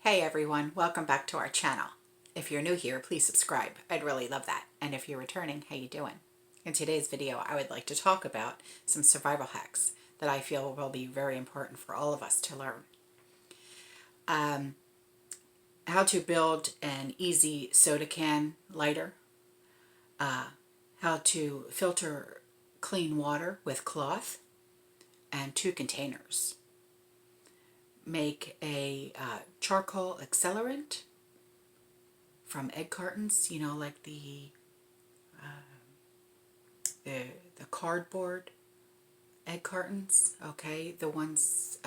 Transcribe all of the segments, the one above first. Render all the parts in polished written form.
Hey everyone, welcome back to our channel. If you're new here, please subscribe. I'd really love that. And if you're returning, how you doing? In today's video, I would like to talk about some survival hacks that I feel will be very important for all of us to learn. How to build an easy soda can lighter. How to filter clean water with cloth and 2 containers. Make a charcoal accelerant from egg cartons, like the cardboard egg cartons, okay? The ones,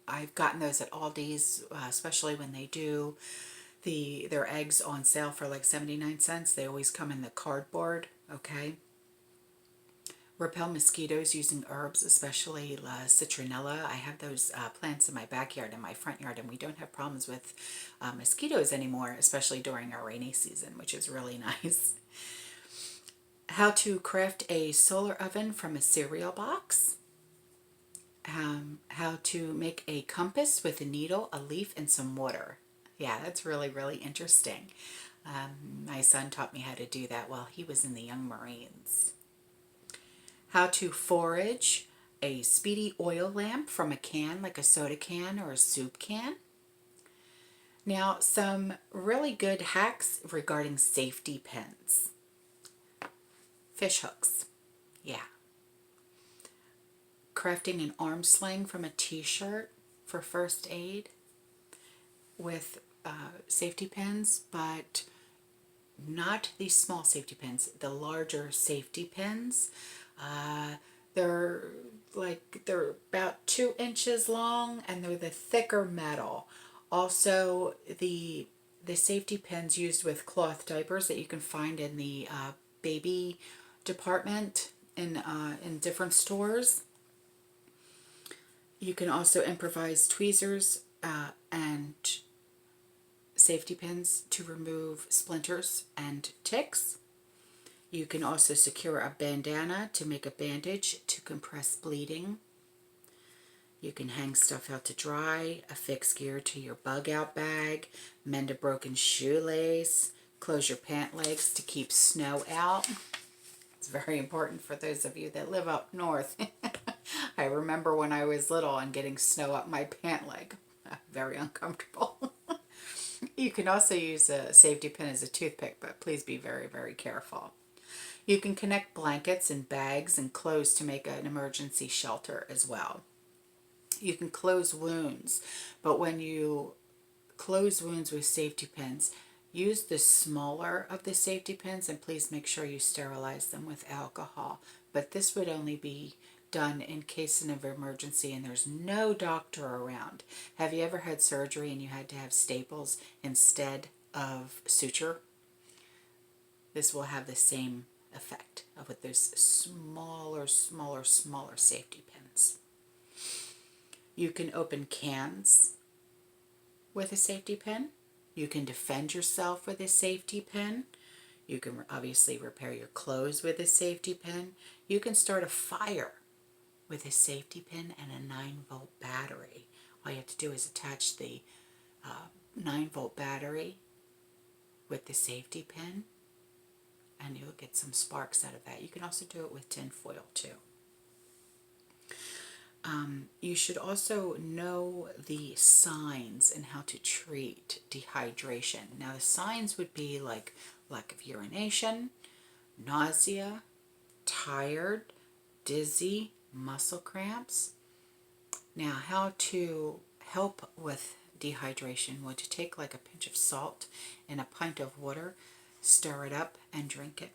I've gotten those at Aldi's, especially when they do their eggs on sale for like 79 cents. They always come in the cardboard, okay? Repel mosquitoes using herbs, especially citronella. I have those plants in my backyard and my front yard, and we don't have problems with mosquitoes anymore, especially during our rainy season, which is really nice. How to craft a solar oven from a cereal box. How to make a compass with a needle, a leaf, and some water. Yeah, that's really, really interesting. My son taught me how to do that while he was in the Young Marines. How to forage a speedy oil lamp from a can, like a soda can or a soup can. Now, some really good hacks regarding safety pins. Fish hooks. Yeah. Crafting an arm sling from a t-shirt for first aid with safety pins, but not these small safety pins, the larger safety pins. They're about 2 inches long, and they're the thicker metal. Also, the safety pins used with cloth diapers that you can find in the baby department in different stores. You can also improvise tweezers and safety pins to remove splinters and ticks. You can also secure a bandana to make a bandage to compress bleeding. You can hang stuff out to dry, affix gear to your bug out bag, mend a broken shoelace, close your pant legs to keep snow out. It's very important for those of you that live up north. I remember when I was little and getting snow up my pant leg. Very uncomfortable. You can also use a safety pin as a toothpick, but please be very, very careful. You can connect blankets and bags and clothes to make an emergency shelter as well. You can close wounds, but when you close wounds with safety pins, use the smaller of the safety pins, and please make sure you sterilize them with alcohol. But this would only be done in case of emergency and there's no doctor around. Have you ever had surgery and you had to have staples instead of suture? This will have the same effect with those smaller safety pins. You can open cans with a safety pin. You can defend yourself with a safety pin. You can obviously repair your clothes with a safety pin. You can start a fire with a safety pin and a 9-volt battery. All you have to do is attach the 9-volt battery with the safety pin, and you'll get some sparks out of that. You can also do it with tin foil too. You should also know the signs and how to treat dehydration. Now, the signs would be like lack of urination, nausea, tired, dizzy, muscle cramps. Now, how to help with dehydration would to take like a pinch of salt in a pint of water, stir it up, and drink it.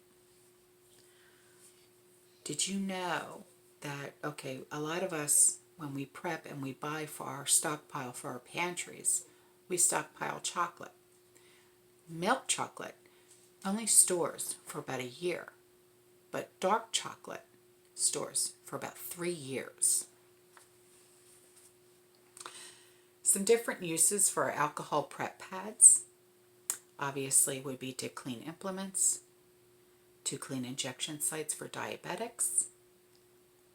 Did you know that, okay, a lot of us, when we prep and we buy for our stockpile for our pantries, we stockpile chocolate. Milk chocolate only stores for about a year, but dark chocolate stores for about 3 years. Some different uses for alcohol prep pads obviously would be to clean implements, to clean injection sites for diabetics,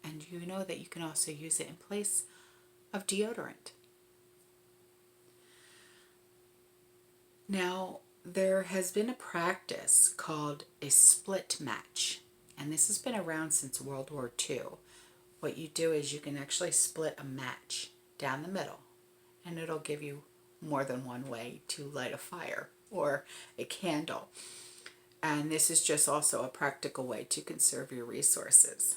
and you know that you can also use it in place of deodorant. Now, there has been a practice called a split match, and this has been around since World War II. What you do is you can actually split a match down the middle, and it'll give you more than one way to light a fire or a candle. And this is just also a practical way to conserve your resources.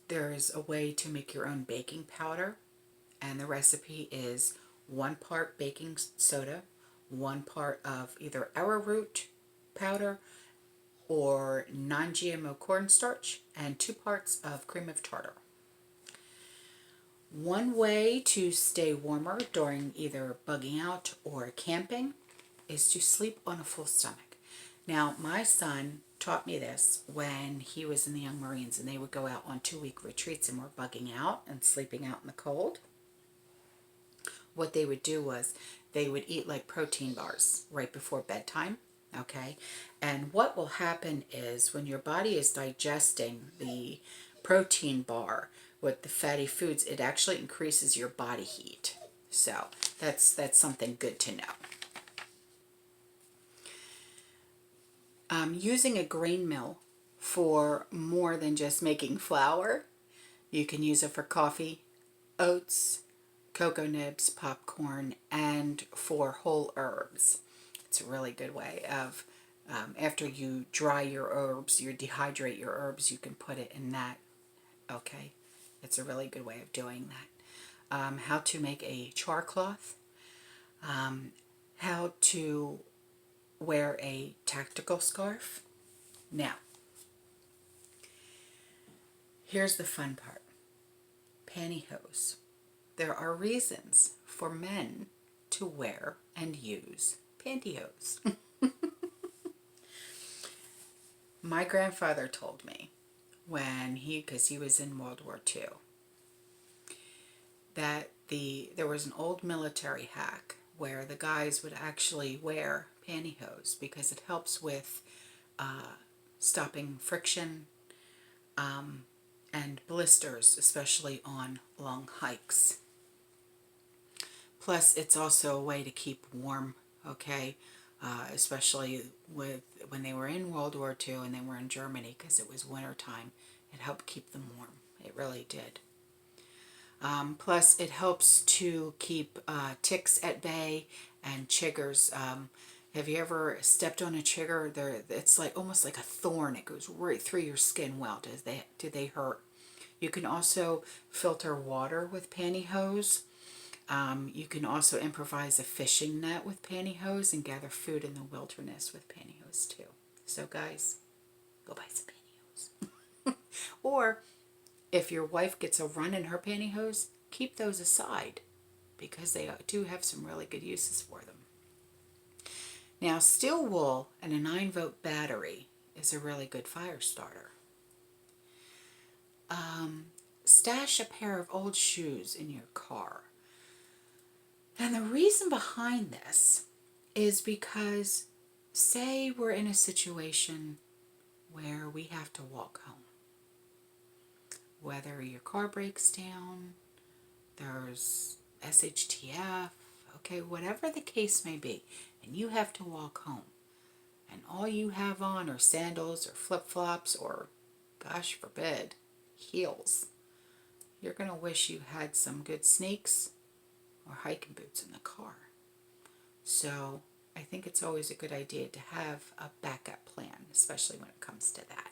There's a way to make your own baking powder, and the recipe is 1 part baking soda, 1 part of either arrowroot powder or non-GMO cornstarch, and 2 parts of cream of tartar. One way to stay warmer during either bugging out or camping is to sleep on a full stomach. Now, my son taught me this when he was in the Young Marines, and they would go out on 2-week retreats and were bugging out and sleeping out in the cold. What they would do was they would eat like protein bars right before bedtime, okay? And what will happen is when your body is digesting the protein bar with the fatty foods, it actually increases your body heat. So that's something good to know. Using a grain mill for more than just making flour. You can use it for coffee, oats, cocoa nibs, popcorn, and for whole herbs. It's a really good way of, after you dry your herbs, you dehydrate your herbs, you can put it in that. Okay, it's a really good way of doing that. How to make a char cloth. How to wear a tactical scarf. Now, here's the fun part. Pantyhose. There are reasons for men to wear and use pantyhose. My grandfather told me because he was in World War II, that there was an old military hack where the guys would actually wear pantyhose because it helps with stopping friction and blisters, especially on long hikes. Plus, it's also a way to keep warm, okay? Especially when they were in World War II and they were in Germany because it was winter time. It helped keep them warm. It really did. Plus, it helps to keep ticks at bay and chiggers. Have you ever stepped on a chigger? It's like almost like a thorn. It goes right through your skin. Well, do they hurt? You can also filter water with pantyhose. You can also improvise a fishing net with pantyhose and gather food in the wilderness with pantyhose too. So guys, go buy some pantyhose. Or if your wife gets a run in her pantyhose, keep those aside because they do have some really good uses for them. Now, steel wool and a 9-volt battery is a really good fire starter. Stash a pair of old shoes in your car. And the reason behind this is because, say we're in a situation where we have to walk home. Whether your car breaks down, there's shtf, okay, whatever the case may be, and you have to walk home, and all you have on are sandals or flip-flops or, gosh forbid, heels. You're going to wish you had some good sneaks or hiking boots in the car. So I think it's always a good idea to have a backup plan, especially when it comes to that.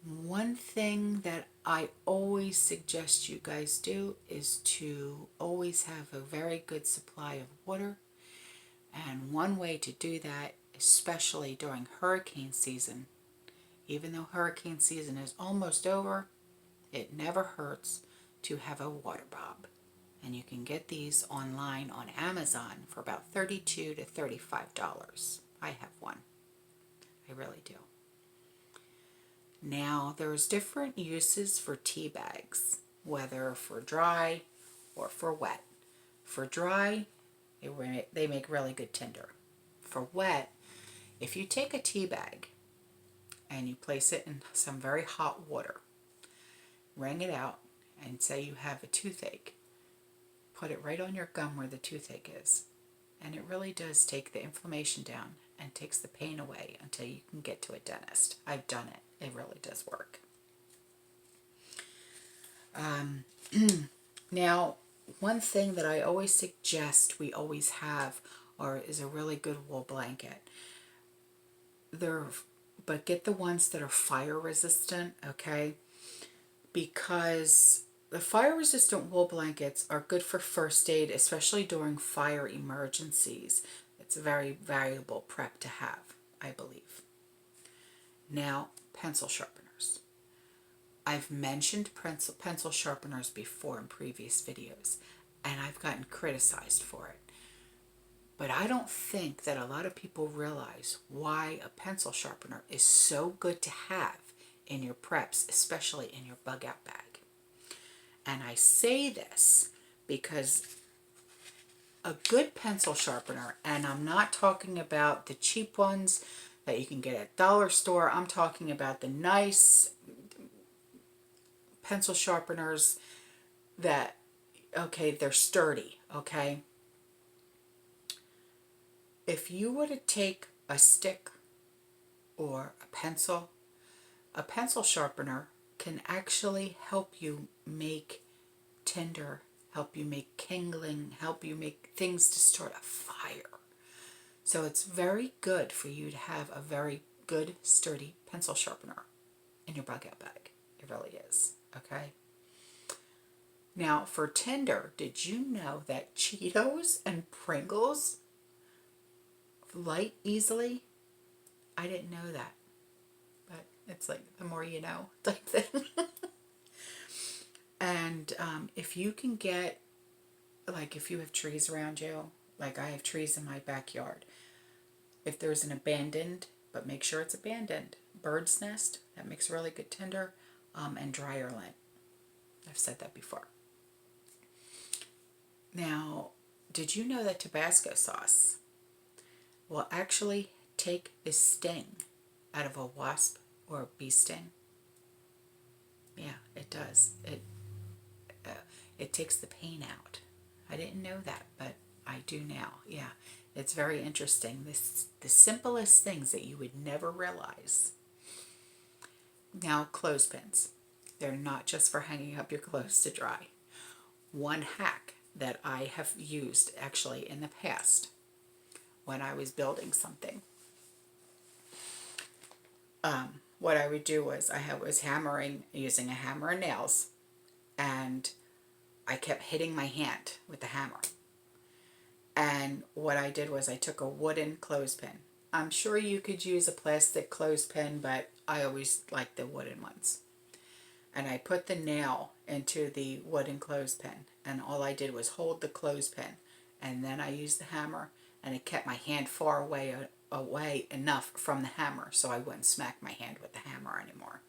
One thing that I always suggest you guys do is to always have a very good supply of water. And one way to do that, especially during hurricane season, even though hurricane season is almost over, it never hurts to have a water bob. And you can get these online on Amazon for about $32 to $35. I have one. I really do. Now, there's different uses for tea bags, whether for dry or for wet. For dry, they make really good tinder. For wet, if you take a tea bag and you place it in some very hot water, wring it out, and say you have a toothache, put it right on your gum where the toothache is. And it really does take the inflammation down and takes the pain away until you can get to a dentist. I've done it. It really does work. Now, one thing that I always suggest we always have is a really good wool blanket. But get the ones that are fire resistant, okay? Because the fire resistant wool blankets are good for first aid, especially during fire emergencies. It's a very valuable prep to have, I believe. Now, pencil sharpeners. I've mentioned pencil sharpeners before in previous videos, and I've gotten criticized for it. But I don't think that a lot of people realize why a pencil sharpener is so good to have in your preps, especially in your bug out bag. And I say this because a good pencil sharpener, and I'm not talking about the cheap ones that you can get at dollar store, I'm talking about the nice pencil sharpeners that, okay, they're sturdy, okay? If you were to take a stick or a pencil sharpener can actually help you make tinder, help you make kindling, help you make things to start a fire. So it's very good for you to have a very good, sturdy pencil sharpener in your bug out bag. It really is, okay? Now, for tinder, did you know that Cheetos and Pringles light easily? I didn't know that. But it's like the more you know type thing. And if you can get, like if you have trees around you, like I have trees in my backyard, if there's an abandoned, but make sure it's abandoned, bird's nest, that makes really good tinder, and dryer lint. I've said that before. Now, did you know that Tabasco sauce will actually take the sting out of a wasp or a bee sting? Yeah, it does. It takes the pain out. I didn't know that, but I do now. Yeah, it's very interesting. The simplest things that you would never realize. Now, clothespins. They're not just for hanging up your clothes to dry. One hack that I have used actually in the past when I was building something, what I would do was I was hammering using a hammer and nails, and I kept hitting my hand with the hammer. And what I did was I took a wooden clothespin. I'm sure you could use a plastic clothespin, but I always like the wooden ones. And I put the nail into the wooden clothespin, and all I did was hold the clothespin, and then I used the hammer, and it kept my hand far away enough from the hammer so I wouldn't smack my hand with the hammer anymore.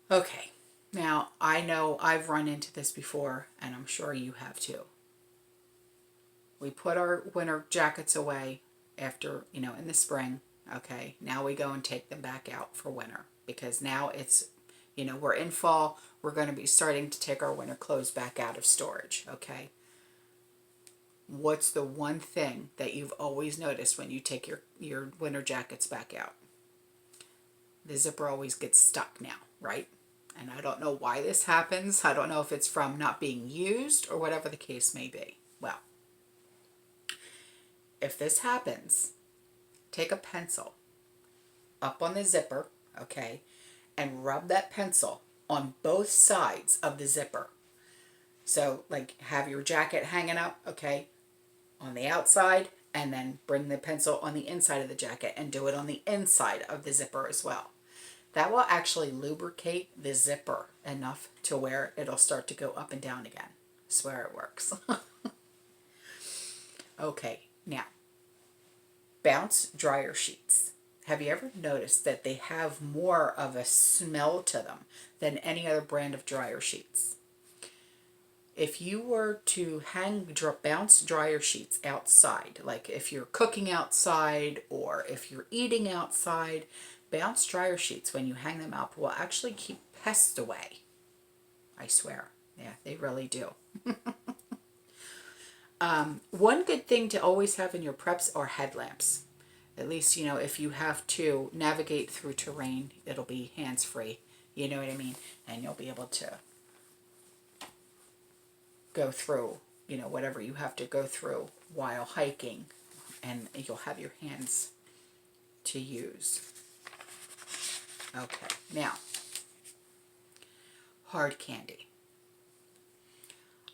Okay, now I know I've run into this before, and I'm sure you have too. We put our winter jackets away after, in the spring. Okay, now we go and take them back out for winter, because now it's, we're in fall. We're going to be starting to take our winter clothes back out of storage. Okay. What's the one thing that you've always noticed when you take your winter jackets back out? The zipper always gets stuck now, right? And I don't know why this happens. I don't know if it's from not being used or whatever the case may be. Well, if this happens, take a pencil up on the zipper, okay, and rub that pencil on both sides of the zipper. So, like, have your jacket hanging up, okay, on the outside, and then bring the pencil on the inside of the jacket and do it on the inside of the zipper as well. That will actually lubricate the zipper enough to where it'll start to go up and down again. I swear it works. Okay, now, bounce dryer sheets. Have you ever noticed that they have more of a smell to them than any other brand of dryer sheets? If you were to hang bounce dryer sheets outside, like if you're cooking outside or if you're eating outside, bounce dryer sheets, when you hang them up, will actually keep pests away. I swear. Yeah, they really do. One good thing to always have in your preps are headlamps. At least, if you have to navigate through terrain, it'll be hands-free. You know what I mean? And you'll be able to go through, whatever you have to go through while hiking. And you'll have your hands to use. Okay, now, hard candy.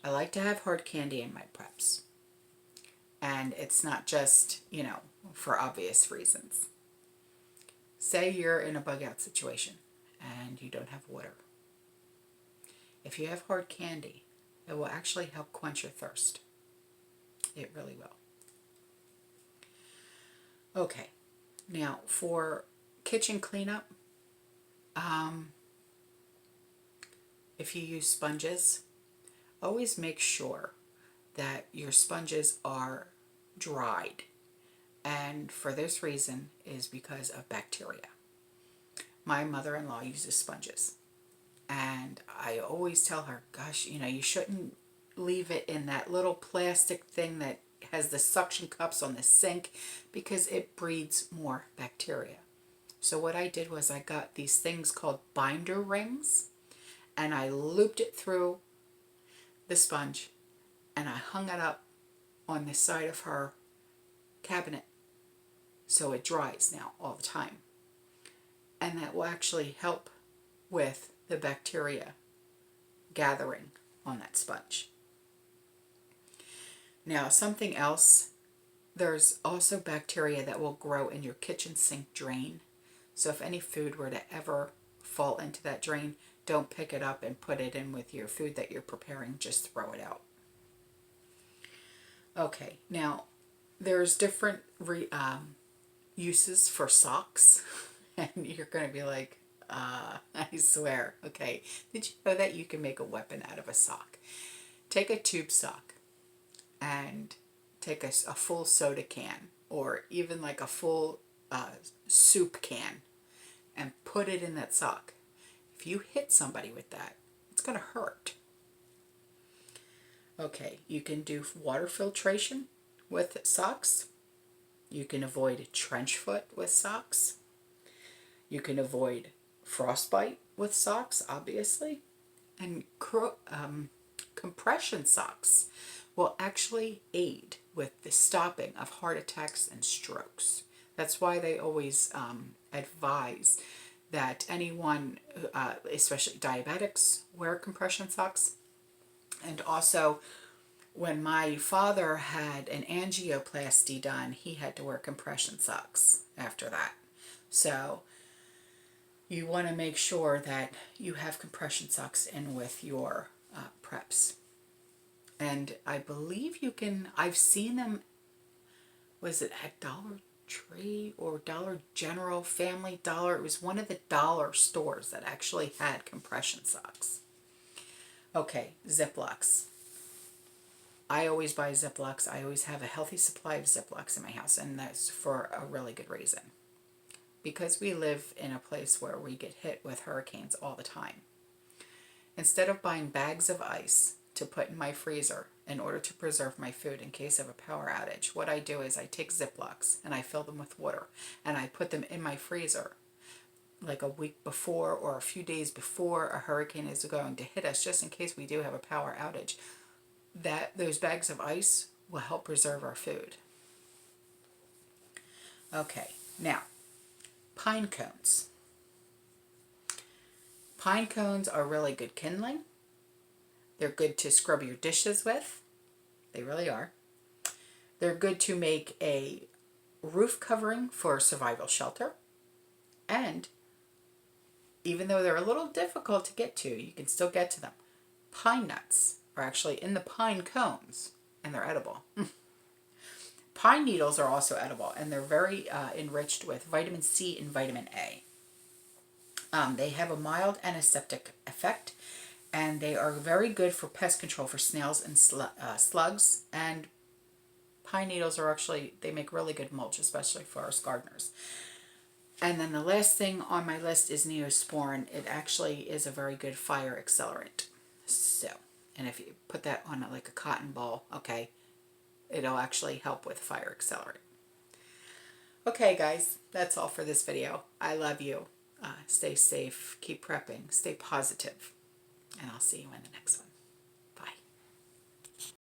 I like to have hard candy in my preps. And it's not just, for obvious reasons. Say you're in a bug out situation and you don't have water. If you have hard candy, it will actually help quench your thirst. It really will. Okay, now for kitchen cleanup, if you use sponges, always make sure that your sponges are dried. And for this reason is because of bacteria. My mother-in-law uses sponges. And I always tell her, gosh, you shouldn't leave it in that little plastic thing that has the suction cups on the sink because it breeds more bacteria. So what I did was I got these things called binder rings and I looped it through the sponge and I hung it up on the side of her cabinet so it dries now all the time. And that will actually help with the bacteria gathering on that sponge. Now, something else, there's also bacteria that will grow in your kitchen sink drain. So if any food were to ever fall into that drain, don't pick it up and put it in with your food that you're preparing, just throw it out. Okay, now there's different uses for socks, and you're going to be like, I swear. Okay, did you know that you can make a weapon out of a sock? Take a tube sock and take a full soda can or even like a full soup can and put it in that sock. If you hit somebody with that, it's going to hurt. Okay, you can do water filtration with socks. You can avoid trench foot with socks. You can avoid frostbite with socks, obviously. And compression socks will actually aid with the stopping of heart attacks and strokes. That's why they always advise that anyone, especially diabetics, wear compression socks. And also, when my father had an angioplasty done, he had to wear compression socks after that. So you want to make sure that you have compression socks in with your preps. And I believe you can, I've seen them, was it at Dollar Tree or Dollar General, Family Dollar? It was one of the dollar stores that actually had compression socks. Okay, Ziplocs. I always buy Ziplocs. I always have a healthy supply of Ziplocs in my house, and that's for a really good reason. Because we live in a place where we get hit with hurricanes all the time. Instead of buying bags of ice to put in my freezer in order to preserve my food in case of a power outage, what I do is I take Ziplocs and I fill them with water and I put them in my freezer like a week before or a few days before a hurricane is going to hit us, just in case we do have a power outage. Those bags of ice will help preserve our food. Okay, now, pine cones. Pine cones are really good kindling. They're good to scrub your dishes with. They really are. They're good to make a roof covering for survival shelter. And even though they're a little difficult to get to, you can still get to them. Pine nuts are actually in the pine cones, and they're edible. Pine needles are also edible, and they're very enriched with vitamin C and vitamin A. They have a mild antiseptic effect, and they are very good for pest control for snails and slugs. And pine needles are actually, they make really good mulch, especially for us gardeners. And then the last thing on my list is Neosporin. It actually is a very good fire accelerant. So, and if you put that on like a cotton ball, okay, it'll actually help with fire accelerant. Okay, guys, that's all for this video. I love you. Stay safe, keep prepping, stay positive, and I'll see you in the next one.